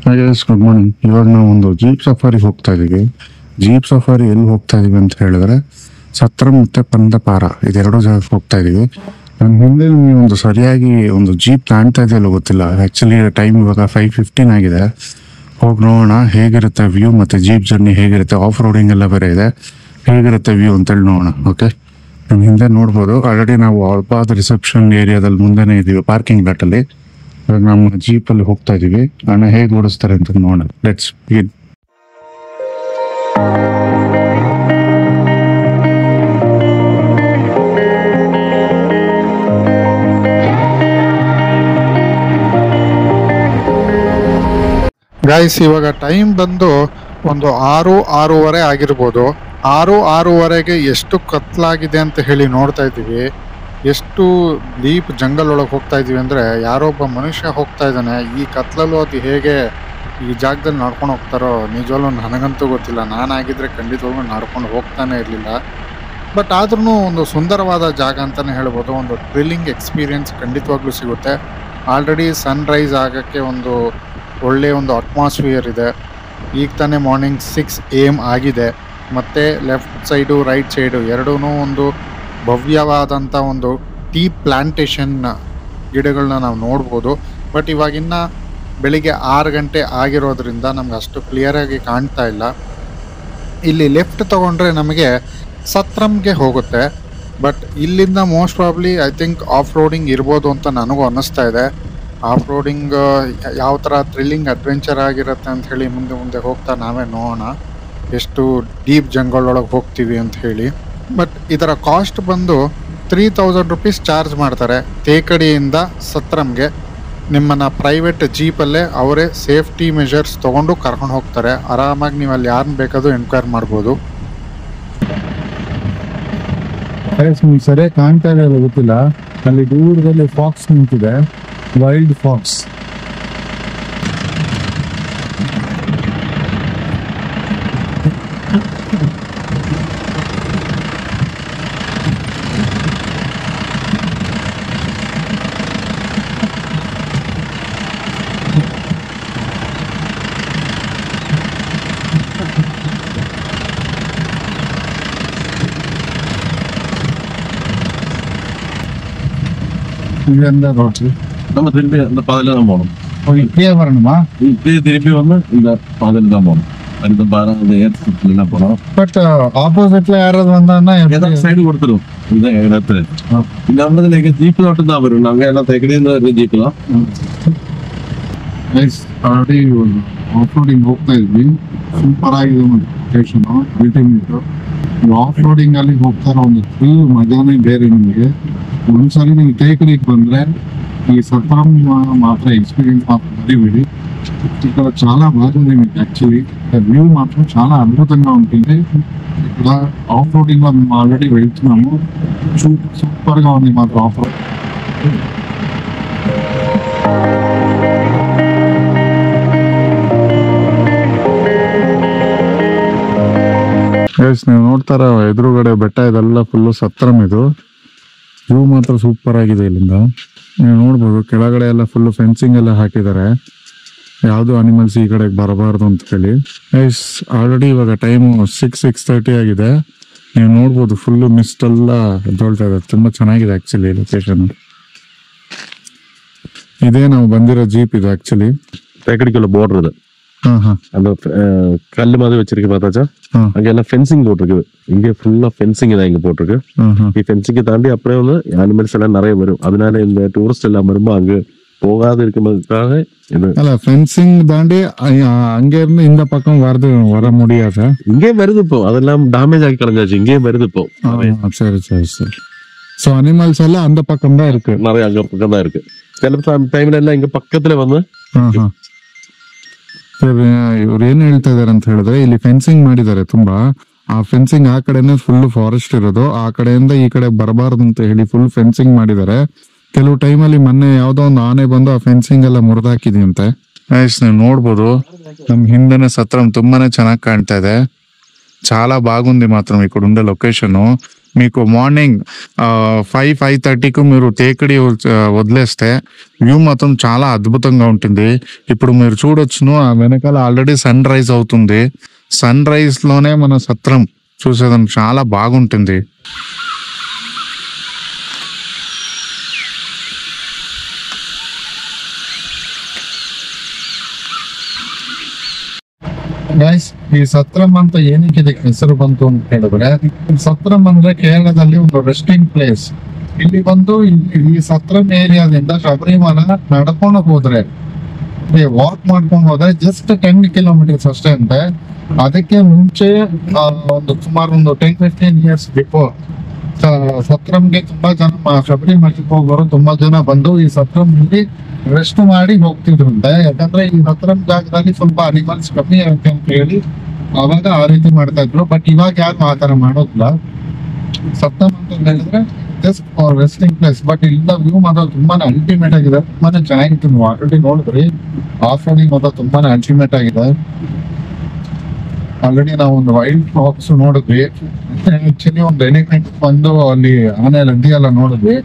Good morning. ಇವಾಗ ನಾವು ಒಂದು ಜೀಪ್ ಸಫಾರಿ ಹೋಗ್ತಾ ಇದೀವಿ. ಜೀಪ್ ಸಫಾರಿ ಎಲ್ಲಿ ಹೋಗ್ತಾ ಇದೀವಿ ಅಂತ ಹೇಳಿದ್ರೆ ಸತ್ರಮ್ ಮತ್ತೆ ಪಂದಪಾರ ಇದೆರಡು ಜಾಗಕ್ಕೆ ಹೋಗ್ತಾ ಇದೀವಿ. ನನ್ನ ಹಿಂದೆ ನಿಮಗೆ ಒಂದು ಸರಿಯಾಗಿ ಒಂದು ಜೀಪ್ ಕಾಣ್ತಾ ಇದೆಯಲ್ಲ ಗೊತ್ತಿಲ್ಲ. ಆ್ಯಕ್ಚುಲಿ ಟೈಮ್ ಇವಾಗ 5:15 ಆಗಿದೆ. ಹೋಗಿ ನೋಡೋಣ ಹೇಗಿರುತ್ತೆ ವ್ಯೂ ಮತ್ತು ಜೀಪ್ ಜರ್ನಿ ಹೇಗಿರುತ್ತೆ. ಆಫ್ ರೋಡಿಂಗ್ ಎಲ್ಲ ಬೇರೆ ಇದೆ. ಹೇಗಿರುತ್ತೆ ವ್ಯೂ ಅಂತೇಳಿ ನೋಡೋಣ. ಓಕೆ, ನಮ್ಮ ಹಿಂದೆ ನೋಡ್ಬೋದು ಆಲ್ರೆಡಿ ನಾವು ಅಲ್ಪಾದ ರಿಸೆಪ್ಷನ್ ಏರಿಯಾದಲ್ಲಿ ಮುಂದೆನೇ ಇದ್ದೀವಿ, ಪಾರ್ಕಿಂಗ್ ಲಾಟಲ್ಲಿ. ಇವಾಗ ನಮ್ಮ ಜೀಪಲ್ಲಿ ಹೋಗ್ತಾ ಇದೀವಿ. ಅಣ್ಣ ಹೇಗೆ ಓಡಿಸ್ತಾರೆ ಅಂತ ನೋಡೋಣ. Let's begin. ಗೈಸ್, ಇವಾಗ ಟೈಮ್ ಬಂದು ಒಂದು 6-6:30 ಆಗಿರ್ಬೋದು. 6-6:30ಗೆ ಎಷ್ಟು ಕತ್ಲಾಗಿದೆ ಅಂತ ಹೇಳಿ ನೋಡ್ತಾ ಇದ್ದೀವಿ. ಎಷ್ಟು ಡೀಪ್ ಜಂಗಲ್ ಒಳಗೆ ಹೋಗ್ತಾ ಇದ್ದೀವಿ ಅಂದರೆ ಯಾರೊಬ್ಬ ಮನುಷ್ಯ ಹೋಗ್ತಾ ಇದ್ದಾನೆ. ಈ ಕತ್ಲಲ್ಲೂ ಅದು ಹೇಗೆ ಈ ಜಾಗದಲ್ಲಿ ನಡ್ಕೊಂಡು ಹೋಗ್ತಾರೋ ನಿಜವಲ್ಲೂ ನನಗಂತೂ ಗೊತ್ತಿಲ್ಲ. ನಾನಾಗಿದ್ದರೆ ಖಂಡಿತವಾಗ್ಲೂ ನಡ್ಕೊಂಡು ಹೋಗ್ತಾನೆ ಇರಲಿಲ್ಲ. ಬಟ್ ಆದ್ರೂ ಒಂದು ಸುಂದರವಾದ ಜಾಗ ಅಂತಲೇ ಹೇಳ್ಬೋದು. ಒಂದು ಥ್ರಿಲ್ಲಿಂಗ್ ಎಕ್ಸ್ಪೀರಿಯನ್ಸ್ ಖಂಡಿತವಾಗ್ಲೂ ಸಿಗುತ್ತೆ. ಆಲ್ರೆಡಿ ಸನ್ರೈಸ್ ಆಗೋಕ್ಕೆ ಒಂದು ಒಳ್ಳೆಯ ಒಂದು ಅಟ್ಮಾಸ್ಫಿಯರ್ ಇದೆ. ಈಗ ತಾನೇ ಮಾರ್ನಿಂಗ್ 6 AM ಆಗಿದೆ. ಮತ್ತು ಲೆಫ್ಟ್ ಸೈಡು ರೈಟ್ ಸೈಡು ಎರಡೂ ಒಂದು ಭವ್ಯವಾದಂಥ ಒಂದು ಟೀ ಪ್ಲಾಂಟೇಶನ್ ಗಿಡಗಳನ್ನ ನಾವು ನೋಡ್ಬೋದು. ಬಟ್ ಇವಾಗಿನ್ನ ಬೆಳಿಗ್ಗೆ 6 ಗಂಟೆ ಆಗಿರೋದ್ರಿಂದ ನಮ್ಗೆ ಅಷ್ಟು ಕ್ಲಿಯರಾಗಿ ಕಾಣ್ತಾ ಇಲ್ಲ. ಇಲ್ಲಿ ಲೆಫ್ಟ್ ತೊಗೊಂಡ್ರೆ ನಮಗೆ ಸತ್ರಮ್ಗೆ ಹೋಗುತ್ತೆ. ಬಟ್ ಇಲ್ಲಿಂದ most probably I think off roading ಇರ್ಬೋದು ಅಂತ ನನಗೂ ಅನ್ನಿಸ್ತಾ ಇದೆ. ಆಫ್ ರೋಡಿಂಗ್ ಯಾವ ಥರ ಥ್ರಿಲ್ಲಿಂಗ್ ಅಡ್ವೆಂಚರ್ ಆಗಿರುತ್ತೆ ಅಂತ ಹೇಳಿ ಮುಂದೆ ಹೋಗ್ತಾ ನಾವೇ ನೋಡೋಣ ಎಷ್ಟು ಡೀಪ್ ಜಂಗಲ್ ಒಳಗೆ ಹೋಗ್ತೀವಿ ಅಂತ ಹೇಳಿ. ಬಟ್ ಇದರ ಕಾಸ್ಟ್ ಬಂದು 3000 rupees ಚಾರ್ಜ್ ಮಾಡ್ತಾರೆ ತೇಕಡಿಯಿಂದ ಸತ್ರಮ್ಗೆ. ನಿಮ್ಮನ್ನು ಪ್ರೈವೇಟ್ ಜೀಪಲ್ಲೇ ಅವರೇ ಸೇಫ್ಟಿ ಮೆಷರ್ಸ್ ತೊಗೊಂಡು ಕರ್ಕೊಂಡು ಹೋಗ್ತಾರೆ. ಆರಾಮಾಗಿ ನೀವು ಅಲ್ಲಿ ಯಾರನ್ನ ಬೇಕಾದರೂ ಎನ್ಕ್ವೈರ್ ಮಾಡ್ಬೋದು. ಸರಿಯಾಗಿ ಕಾಣ್ತಾ ಇದೆ ಗೊತ್ತಿಲ್ಲ. ಅಲ್ಲಿ ದೂರದಲ್ಲಿ ಫಾಕ್ಸ್ ನಿಂತಿದೆ, ವೈಲ್ಡ್ ಫಾಕ್ಸ್. நம்ம திருப்பி அந்த பாதையில தான் போகணும். இப்படியே வரணுமா? இப்படியே திருப்பி வந்து இந்த பாதையில தான் போகணும். அடுத்த பாதை அந்த ஏர்ல போனோம். பட் ஆப்போசிட்ல யாராவது வந்தாங்கன்னா ஏதாவது சைடு கொடுத்துரும் இந்த இடத்துல. நம்மளதுல எங்க ஜீப் மட்டும் தான் வரும். நாங்க எல்லாம் தேக்கடியில இருக்க ஜீப் தான். ಆಲ್ರೆಡಿ ಆಫ್ ರೋಡಿಂಗ್ ಹೋಗ್ತಾ ಇದ್ವಿ. ಸೂಪರ್ ಆಗಿದೆ ಲೊಕೇಶನ್. ಆಫ್ ರೋಡಿಂಗ್ ಅಲ್ಲಿ ಹೋಗ್ತಾರ ಒಂದು ಫುಲ್ ಮಜಾನೇ ಬೇರೆ. ನಿಮಗೆ ಒಂದ್ಸರಿ ನೀವು ಟೇಕಡಿಗೆ ಬಂದ್ರೆ ಈ ಸತ್ರಮ್ ಮಾತ್ರ ಎಕ್ಸ್ಪೀರಿಯನ್ಸ್ ಮಾತ್ರ ಮರಿಬೇಡಿ. ఇక్కడ చాలా బాగుంది మీకు. యాక్చువల్లీ వ్యూ మాత్రం చాలా అద్భుతంగా ఉంటుంది. ఇక్కడ ఆఫ్ రోడింగ్ లో మేము ఆల్రెడీ వెళ్తున్నాము. సూపర్ గా ఉంది మాత్రం ఆఫ్ రోడ్. ನೀವು ನೋಡ್ತಾರ ಎದುರುಗಡೆ ಬೆಟ್ಟ ಇದೆಲ್ಲ ಫುಲ್ಲು ಸತ್ರಮ್. ಇದು ವ್ಯೂ ಮಾತ್ರ ಸೂಪರ್ ಆಗಿದೆ. ಇಲ್ಲಿಂದ ನೀವು ನೋಡ್ಬೋದು ಕೆಳಗಡೆ ಎಲ್ಲ ಫುಲ್ಲು ಫೆನ್ಸಿಂಗ್ ಎಲ್ಲ ಹಾಕಿದ್ದಾರೆ. ಯಾವುದು ಅನಿಮಲ್ಸ್ ಈ ಕಡೆಗೆ ಬರಬಾರ್ದು ಅಂತ ಹೇಳಿ. ಆಲ್ರೆಡಿ ಇವಾಗ ಟೈಮು 6:30 ಆಗಿದೆ. ನೀವು ನೋಡ್ಬೋದು ಫುಲ್ಲು ಮಿಸ್ಟ್ ಎಲ್ಲ ಎದ್ದೊಳ್ತಾ ಇದೆ. ತುಂಬಾ ಚೆನ್ನಾಗಿದೆ ಆಕ್ಚುಲಿ ಲೊಕೇಶನ್. ಇದೇ ನಾವು ಬಂದಿರೋ ಜೀಪ್ ಇದು ಆಕ್ಚುಲಿ. தேக்கடிக்குள்ள போர்டர் இது. அந்த கல்லு மாதிரி வச்சிருக்கு பார்த்தாச்சா? அங்க எல்லாம் ஃபென்சிங் போட்டிருக்குது. இங்கே ஃபுல்லா ஃபென்சிங் தான் இங்க போட்டிருக்கு. ഈ ഫെൻസിങ് താണ്ടി அப்படியே வந்து அனிமல்ஸ் எல்லாம் நிறைய வரும். அதனால இந்த டூரிஸ்ட் எல்லாம் வரும்போது அங்க போகாது இருக்கிறதுக்காக இது. அல்ல ஃபென்சிங் தாண்டி அங்கே இருந்து இந்த பக்கம் வர முடியாது. இங்கே வருது இப்போ. அதெல்லாம் டேமேஜ் ஆகி கலஞ்சாச்சு. இங்கே வருது இப்போ. சரி சரி சரி. ஸோ அனிமல்ஸ் எல்லாம் அந்த பக்கம் தான் இருக்கு. நிறைய அங்க பக்கம் தான் இருக்கு. சில டைம்ல எல்லாம் இங்க பக்கத்துல வந்து ಸರ್, ಇವ್ರು ಏನ್ ಹೇಳ್ತಾ ಇದಾರೆ ಅಂತ ಹೇಳಿದ್ರೆ ಇಲ್ಲಿ ಫೆನ್ಸಿಂಗ್ ಮಾಡಿದ್ದಾರೆ ತುಂಬಾ. ಆ ಫೆನ್ಸಿಂಗ್ ಆ ಕಡೆನೆ ಫುಲ್ ಫಾರೆಸ್ಟ್ ಇರೋದು. ಆ ಕಡೆಯಿಂದ ಈ ಕಡೆ ಬರಬಾರ್ದು ಅಂತ ಹೇಳಿ ಫುಲ್ ಫೆನ್ಸಿಂಗ್ ಮಾಡಿದ್ದಾರೆ. ಕೆಲವು ಟೈಮಲ್ಲಿ ಮೊನ್ನೆ ಯಾವ್ದೋ ಒಂದು ಆನೆ ಬಂದು ಆ ಫೆನ್ಸಿಂಗ್ ಎಲ್ಲ ಮುರಿದಾಕಿದೆಯಂತೆ. ನೀವು ನೋಡ್ಬೋದು ನಮ್ ಹಿಂದೆನೆ ಸತ್ರಮ್ ತುಂಬಾನೇ ಚೆನ್ನಾಗಿ ಕಾಣ್ತಾ ಇದೆ. చాలా బాగుంది మాత్రం ఇక్కడ ఉండే లొకేషన్. మీకు మార్నింగ్ 5:30కు మీరు తేకడి వదిలేస్తే వ్యూ మాత్రం చాలా అద్భుతంగా ఉంటుంది. ఇప్పుడు మీరు చూడొచ్చును, ఆ వెనకాల ఆల్రెడీ సన్ రైజ్ అవుతుంది. సన్ రైజ్ లోనే మన సత్రం చూసేదానికి చాలా బాగుంటుంది. ಗೈಸ್, ಈ ಸತ್ರಂ ಅಂತ ಏನಕ್ಕೆ ಇದಕ್ಕೆ ಹೆಸರು ಬಂತು ಅಂತ ಹೇಳಿದ್ರೆ, ಸತ್ರಂ ಅಂದ್ರೆ ಕೇರಳದಲ್ಲಿ ಒಂದು ರೆಸ್ಟಿಂಗ್ ಪ್ಲೇಸ್. ಇಲ್ಲಿ ಬಂದು ಈ ಸತ್ರಂ ಏರಿಯಾದಿಂದ ಶಬರಿಮಲ ನಡ್ಕೊಂಡು ಹೋದ್ರೆ, ವಾಕ್ ಮಾಡ್ಕೊಂಡು ಹೋದ್ರೆ ಜಸ್ಟ್ 10 ಕಿಲೋಮೀಟರ್ಸ್ ಅಷ್ಟೇ ಅಂತೆ. ಅದಕ್ಕೆ ಮುಂಚೆ ಸುಮಾರು ಒಂದು 10-15 ಇಯರ್ಸ್ ಬಿಫೋರ್ ಸತ್ರಂಗೆ ತುಂಬಾ ಜನ ಶಬರಿಮಲೆಗೆ ಹೋಗೋರು ತುಂಬಾ ಜನ ಬಂದು ಈ ಸತ್ರಂನಲ್ಲಿ ರೆಸ್ಟ್ ಮಾಡಿ ಹೋಗ್ತಿದ್ರಂತೆ. ಯಾಕಂದ್ರೆ ಈ ಸತ್ರಂ ಜಾಗದಲ್ಲಿ ಸ್ವಲ್ಪ ಅನಿಮಲ್ಸ್ ಕಮ್ಮಿ ಆಗುತ್ತೆ ಅಂತ ಹೇಳಿ ಅವಾಗ ಆ ರೀತಿ ಮಾಡ್ತಾ ಇದ್ರು. ಬಟ್ ಇವಾಗ ಯಾರು ಆ ತರ ಮಾಡೋದಿಲ್ಲ. ಸತ್ರಂ ಅಂತ ಹೇಳಿದ್ರೆ just for resting place. But ಇಲ್ಲಿಂದ ವ್ಯೂ ಮಾತ್ರ ತುಂಬಾನೇ ಅಲ್ಟಿಮೇಟ್ ಆಗಿದೆ, ತುಂಬಾನೇ ಚೆನ್ನಾಗಿತ್ತು. ನೀವು ಆಲ್ರೆಡಿ ನೋಡಿದ್ರಿ, ಆಫ್ ರೋಡಿಂಗ್ ಮಾತ್ರ ತುಂಬಾನೇ ಅಲ್ಟಿಮೇಟ್ ಆಗಿದೆ. ಆಲ್ರೆಡಿ ನಾವು ಒಂದು ವೈಲ್ಡ್ ಫ್ಲಾಕ್ಸ್ ನೋಡಿದ್ವಿ. ಆಕ್ಚುಲಿ ಒಂದು ಎಲಿಫೆಂಟ್ ಬಂದು ಅಲ್ಲಿ ಆನೆ ಲಡ್ಡಿ ಎಲ್ಲ ನೋಡಿದ್ವಿ.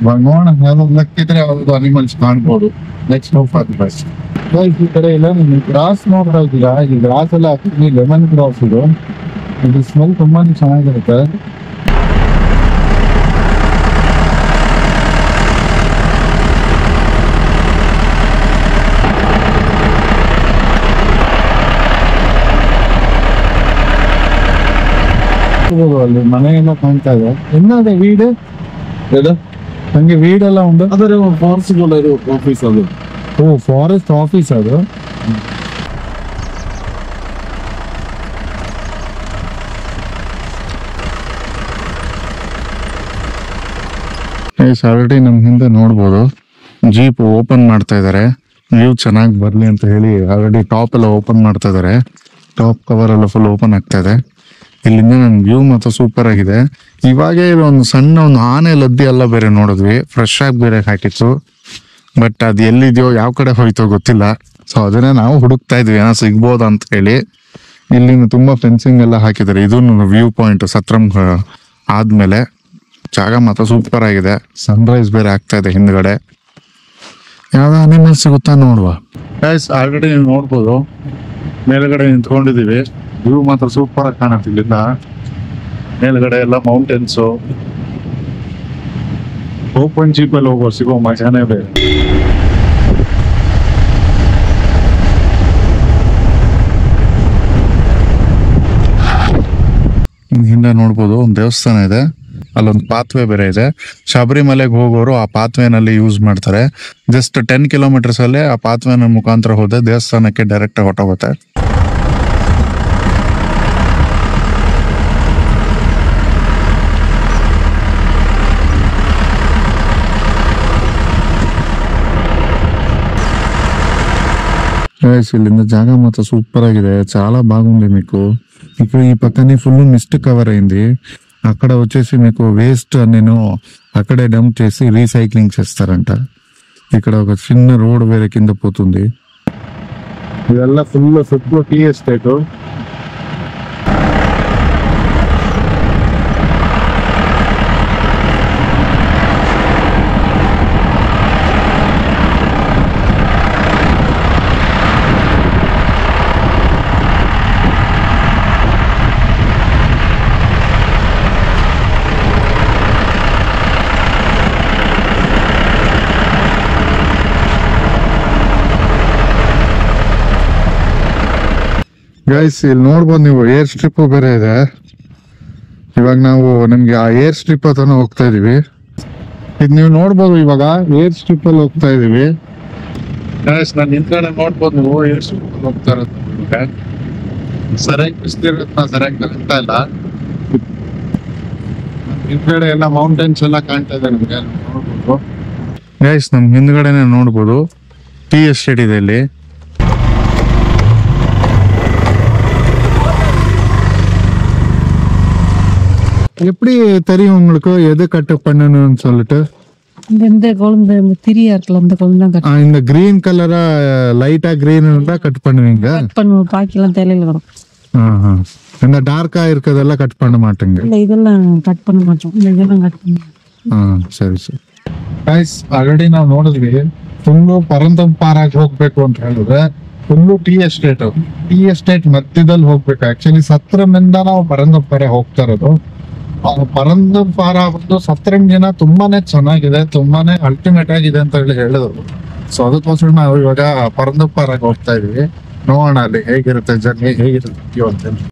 ಇವಾಗ ನೋಡೋಣ, ಯಾವ್ದು ಲಕ್ಕಿದ್ರೆ ಯಾವ್ದು ಅನಿಮಲ್ಸ್ ಕಾಣ್ಬೋದು. ನೆಕ್ಸ್ಟ್ ಹೋಗ್ ಫಾರ್ ದಿ ಬೆಸ್ಟ್. ಈ ಕಡೆ ಇಲ್ಲ, ನೀವು ಗ್ರಾಸ್ ನೋಡ್ತಾ ಇದ್ದೀರಾ, ಈ ಗ್ರಾಸ್ ಎಲ್ಲ ಹಾಕಿದ್ವಿ, ಲೆಮನ್ ಗ್ರಾಸ್ ಇದು ಸ್ಮೆಲ್ ತುಂಬಾನೇ ಚೆನ್ನಾಗಿರುತ್ತೆ. ಅಲ್ಲಿ ಮನೆ ಎಲ್ಲ ಕಾಣ್ತಾ ಇದೆ. ಇನ್ನದೇ ವೀಡು ನಂಗೆ ವೀಡೆಲ್ಲ ಉಂಟು. ಅದರ ಫಾರೆಸ್ಟ್ ಆಫೀಸ್ ಅದು. ಓ, ಫಾರೆಸ್ಟ್ ಆಫೀಸ್ ಅದು. ಆಲ್ರೆಡಿ ನಮ್ ಹಿಂದೆ ನೋಡ್ಬೋದು ಜೀಪ್ ಓಪನ್ ಮಾಡ್ತಾ ಇದಾರೆ. ವ್ಯೂ ಚೆನ್ನಾಗಿ ಬರ್ಲಿ ಅಂತ ಹೇಳಿ ಆಲ್ರೆಡಿ ಟಾಪ್ ಎಲ್ಲ ಓಪನ್ ಮಾಡ್ತಾ ಇದಾರೆ. ಟಾಪ್ ಕವರ್ ಎಲ್ಲ ಫುಲ್ ಓಪನ್ ಆಗ್ತಾ ಇದೆ. ಇಲ್ಲಿಂದ ನನ್ ವ್ಯೂ ಮಾತ್ರ ಸೂಪರ್ ಆಗಿದೆ. ಇವಾಗೇ ಒಂದು ಸಣ್ಣ ಒಂದು ಆನೆ ಲದ್ದಿ ಎಲ್ಲ ಬೇರೆ ನೋಡಿದ್ವಿ, ಫ್ರೆಶ್ ಆಗಿ ಬೇರೆ ಹಾಕಿತ್ತು. ಬಟ್ ಅದು ಎಲ್ಲಿದೆಯೋ ಯಾವ ಕಡೆ ಹೋಯ್ತೋ ಗೊತ್ತಿಲ್ಲ. ಸೊ ಅದನ್ನೇ ನಾವು ಹುಡುಕ್ತಾ ಇದ್ವಿ, ಏನೋ ಸಿಗ್ಬೋದ ಅಂತ ಹೇಳಿ. ಇಲ್ಲಿಂದ ತುಂಬಾ ಫೆನ್ಸಿಂಗ್ ಎಲ್ಲ ಹಾಕಿದ್ದಾರೆ. ಇದು ವ್ಯೂ ಪಾಯಿಂಟ್ ಸತ್ರಂ ಆದ್ಮೇಲೆ ಜಾಗ ಮಾತ್ರ ಸೂಪರ್ ಆಗಿದೆ. ಸನ್ ರೈಸ್ ಬೇರೆ ಆಗ್ತಾ ಇದೆ ಹಿಂದ್ಗಡೆ. ಯಾವ್ದು ಅನಿಮಲ್ ಸಿಗುತ್ತಾ ನೋಡುವ. ಆಲ್ರೆಡಿ ನೀವು ನೋಡ್ಬೋದು, ಮೇಲ್ಗಡೆ ನಿಂತ್ಕೊಂಡಿದೀವಿ. ವ್ಯೂ ಮಾತ್ರ ಸೂಪರ್ ಆಗಿ ಕಾಣುತ್ತೆ. ಇಲ್ಲಿಂದ ಮೇಲ್ಗಡೆ ಎಲ್ಲ ಮೌಂಟೇನ್ಸು. ಓಪನ್ ಜೀಪಲ್ಲಿ ಹೋಗೋ ಸಿಗೋ ಮಜಾನೇ ಬೇರೆ. ಹಿಂದೆ ನೋಡ್ಬೋದು ಒಂದು ದೇವಸ್ಥಾನ ಇದೆ, ಅಲ್ಲೊಂದು ಪಾತ್ವೆ ಬೇರೆ ಇದೆ. ಶಬರಿಮಲೆಗೆ ಹೋಗೋರು ಆ ಪಾತ್ವೆನಲ್ಲಿ ಯೂಸ್ ಮಾಡ್ತಾರೆ. ಜಸ್ಟ್ 10 ಕಿಲೋಮೀಟರ್ಸ್ ಅಲ್ಲೇ ಆ ಪಾತ್ವೆನ ಮುಖಾಂತರ ಹೋದ್ರೆ ದೇವಸ್ಥಾನಕ್ಕೆ ಡೈರೆಕ್ಟ್ ಆಗಿ ಹೊಟ್ಟೋಗುತ್ತೆ. ఇల్లింద జాగా మాత్రం సూపర్ ఆಗಿದೆ, చాలా బాగుంది. మీకు ఇప్పుడు ఈ పక్కనే ఫుల్ మిస్ట్ కవర్ అయింది. అక్కడ వచ్చేసి మీకు వేస్ట్ నేను అక్కడే డంప్ చేసి రీసైక్లింగ్ చేస్తారంట. ఇక్కడ ఒక చిన్న రోడ్ వేరే కింద పోతుంది. ಇದೆಲ್ಲ ಫುಲ್ ಸುತ್ತಲೂ ಟೀ ಎಸ್ಟೇಟ್. ಗೈಸ್, ಇಲ್ಲಿ ನೋಡ್ಬೋದು ನೀವು, ಏರ್ ಸ್ಟ್ರಿಪ್ ಬೇರೆ ಇದೆ. ಇವಾಗ ನಾವು ನಮ್ಗೆ ಆ ಏರ್ ಸ್ಟ್ರಿಪ್ ಹತ್ರನ ಹೋಗ್ತಾ ಇದೀವಿ. ಇದು ನೀವು ನೋಡ್ಬೋದು, ಇವಾಗ ಏರ್ ಸ್ಟ್ರಿಪ್ ಅಲ್ಲಿ ಹೋಗ್ತಾ ಇದೀವಿ. ಗೈಸ್, ನಾನು ಹಿಂದ್ಗಡೆ ನೋಡ್ಬೋದು ನೀವು, ಏರ್ ಸ್ಟ್ರಿಪ್ ಅಲ್ಲಿ ಹೋಗ್ತಾ ಇರೋದು ಸರಿಯಾಗಿ ಬಿಸ್ತಿರೋದ್ನ ಸರಿಯಾಗಿ ಕಾಣ್ತಾ ಇಲ್ಲ. ಹಿಂದ್ಗಡೆ ಎಲ್ಲ ಮೌಂಟೇನ್ಸ್ ಎಲ್ಲ ಕಾಣ್ತಾ ಇದೆ ನಮ್ಗೆ, ನೋಡ್ಬೋದು. ಗೈಸ್, ನಮ್ ಹಿಂದ್ಗಡೆನೆ ನೋಡ್ಬೋದು ಟೀ ಎಸ್ಟೇಟ್ ಇದೆ ಇಲ್ಲಿ. எப்படி தெரியும் உங்களுக்கு எது கட் பண்ணணும்னு சொல்லிட்டு? இந்த குழம்பு திரியா இருக்குல்ல, அந்த குழம்பு தான் கட் இந்த கிரீன் கலரா லைட்டா கிரீன் இருந்தா கட் பண்ணுவீங்க. பண்ணுவோம், பாக்கிலாம் தலையில வரும். இந்த டார்க்கா இருக்கிறதெல்லாம் கட் பண்ண மாட்டேங்க. இல்ல இதெல்லாம் கட் பண்ண மாட்டோம். இல்ல இதெல்லாம் கட் பண்ண மாட்டோம். ಸರಿ. ಗೈಸ್ ಆಲ್ರೆಡಿ ನಾವು ನೋಡಿದ್ವಿ, ಫುಲ್ಲು ಪರಂದಂಪಾರಾಗಿ ಹೋಗ್ಬೇಕು ಅಂತ ಹೇಳಿದ್ರೆ ಫುಲ್ಲು ಟೀ ಎಸ್ಟೇಟ್ ಮಧ್ಯದಲ್ಲಿ ಹೋಗ್ಬೇಕು. ಆಕ್ಚುಲಿ ಸತ್ರಮಿಂದ ನಾವು ಪರಂದಂಪಾರ ಹೋಗ್ತಾ ಇರೋದು. ಪರಂದಂಪಾರ ಒಂದು ಸತ್ರಮಿನ ತುಂಬಾನೇ ಚೆನ್ನಾಗಿದೆ, ತುಂಬಾನೇ ಅಲ್ಟಿಮೇಟ್ ಆಗಿದೆ ಅಂತ ಹೇಳಿದ್ರು. ಸೊ ಅದಕ್ಕೋಸ್ಕರ ನಾವು ಇವಾಗ ಪರಂದಂಪಾರಾಗಿ ಹೋಗ್ತಾ ಇದೀವಿ. ನೋಡೋಣ ಅಲ್ಲಿ ಹೇಗಿರುತ್ತೆ ಜರ್ನಿ, ಹೇಗಿರುತ್ತೆ ಅಂತ.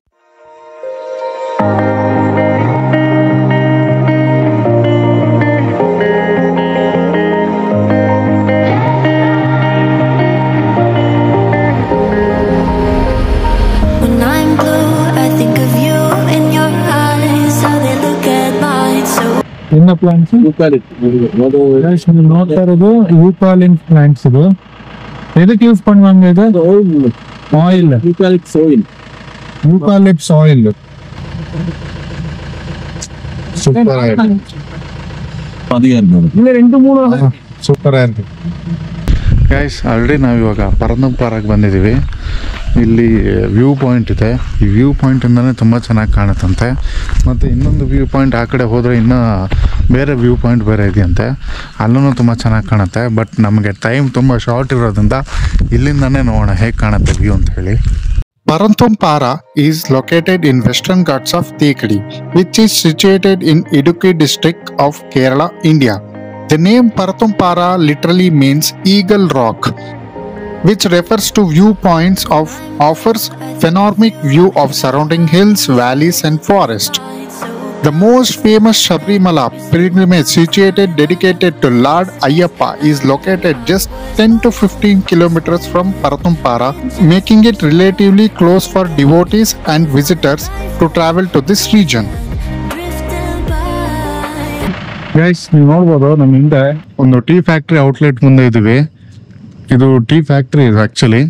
ಇನ್ನ ಪ್ಲಾಂಟ್ಸ್ ನೋಡ್ತಾ ಇರೋದು ಯೂಕಾಲಿನ್ ಪ್ಲಾಂಟ್ಸ್. ಇದು ಎದಕ್ಕೆ ಯೂಸ್ பண்ணுவாங்க? ಇದು ಆಯಿಲ್, ಯೂಕಾಲಿಪ್ಸ್ ಆಯಿಲ್. ಸೂಪರ್ ಆಗಿದೆ, ಸೂಪರ್ ಆಗಿದೆ. ಗೈಸ್ ಆಲ್ರೆಡಿ ನಾವು ಇವಾಗ ಪರಂದಂಪಾರಾಗಿ ಬಂದಿದ್ದೀವಿ. ಇಲ್ಲಿ ವ್ಯೂ ಪಾಯಿಂಟ್ ಇದೆ. ಈ ವ್ಯೂ ಪಾಯಿಂಟಿಂದನೇ ತುಂಬ ಚೆನ್ನಾಗಿ ಕಾಣುತ್ತಂತೆ. ಮತ್ತು ಇನ್ನೊಂದು ವ್ಯೂ ಪಾಯಿಂಟ್ ಆ ಕಡೆ ಹೋದರೆ ಇನ್ನೂ ಬೇರೆ ವ್ಯೂ ಪಾಯಿಂಟ್ ಬೇರೆ ಇದೆಯಂತೆ, ಅಲ್ಲೂ ತುಂಬ ಚೆನ್ನಾಗಿ ಕಾಣುತ್ತೆ. ಬಟ್ ನಮಗೆ ಟೈಮ್ ತುಂಬ ಶಾರ್ಟ್ ಇರೋದ್ರಿಂದ ಇಲ್ಲಿಂದನೇ ನೋಡೋಣ ಹೇಗೆ ಕಾಣುತ್ತೆ ವ್ಯೂ ಅಂತ ಹೇಳಿ. Paranthempara is located in Western Ghats of Thekadi, which is situated in Idukki district of Kerala, India. The name Paranthempara literally means Eagle Rock, which refers to viewpoints offers panoramic view of surrounding hills, valleys and forest. The most famous Sabrimala pilgrimage situated dedicated to Lord Ayyappa is located just 10 to 15 kilometers from Paranthempara, making it relatively close for devotees and visitors to travel to this region. Guys ನೀವು ನೋಡ್ಬೋದು, ನಮ್ಮ ಹಿಂದೆ ಒಂದು tea factory outlet ಮುಂದೆ ಇದ್ದೀವಿ. ಇದು tea factory ಇದು actually.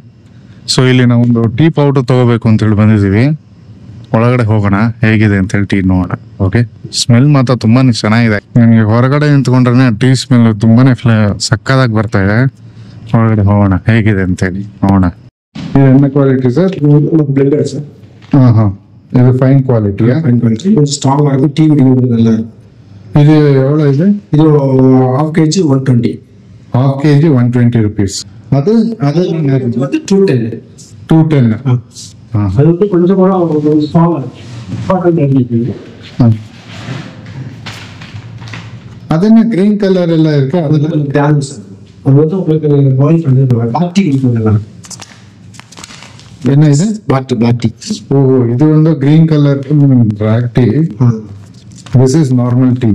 So ಇಲ್ಲಿ ನಾವು ಒಂದು ಟೀ ಪೌಡರ್ ತೊಗೋಬೇಕು ಅಂತೇಳಿ ಬಂದಿದ್ದೀವಿ. ಒಳಗಡೆ ಹೋಗೋಣ ಹೇಗಿದೆ ಅಂತೇಳಿ ಟೀ ನೋಡೋಣ. ಓಕೆ, ಸ್ಮೆಲ್ ಮಾತ್ರ ತುಂಬಾ ಚೆನ್ನಾಗಿದೆ. ನನಗೆ ಹೊರಗಡೆ ನಿಂತ್ಕೊಂಡ್ರೆ ಟೀ ಸ್ಮೆಲ್ ತುಂಬಾ ಸಕ್ಕದಾಗಿ ಬರ್ತಾ ಇದೆ. ಒಳಗಡೆ ಹೋಗೋಣ ಹೇಗಿದೆ ಅಂತೇಳಿ ನೋಡೋಣ. ಇದು என்ன ಕ್ವಾಲಿಟಿ ಸರ್? Blender sir. ಹಾಂ, ಇದು ಫೈನ್ ಕ್ವಾಲಿಟಿಯಾ? ಫೈನ್ ಕ್ವಾಲಿಟಿ, ಸ್ಟ್ರಾಂಗ್ ಆಗಿ ಟೀ ಕುಡಿಯೋದಲ್ಲ. ಇದು ಎವಳ ಇದೆ? ಇದು half KG 120. Half KG 120 rupees. ಅದು ಅದು 210. 210. ಅದು ಕೊಂಚ ಕೂಡ ಸ್ಟ್ರಾಂಗ್ ಆಗಿ. ಅದನ್ನ ಗ್ರೀನ್ ಕಲರ್ ಎಲ್ಲ ಇருக்கு. ಅದು ಗ್ರಾಮ್ ಸರ್. ಅದು உங்களுக்கு பாயில் பண்ணிடுவாங்க. பாட்டி இருக்குல்ல, என்ன இது? பாட்டி. ಓ, ಇದು ಒಂದು green colour rock tea. This is normal tea.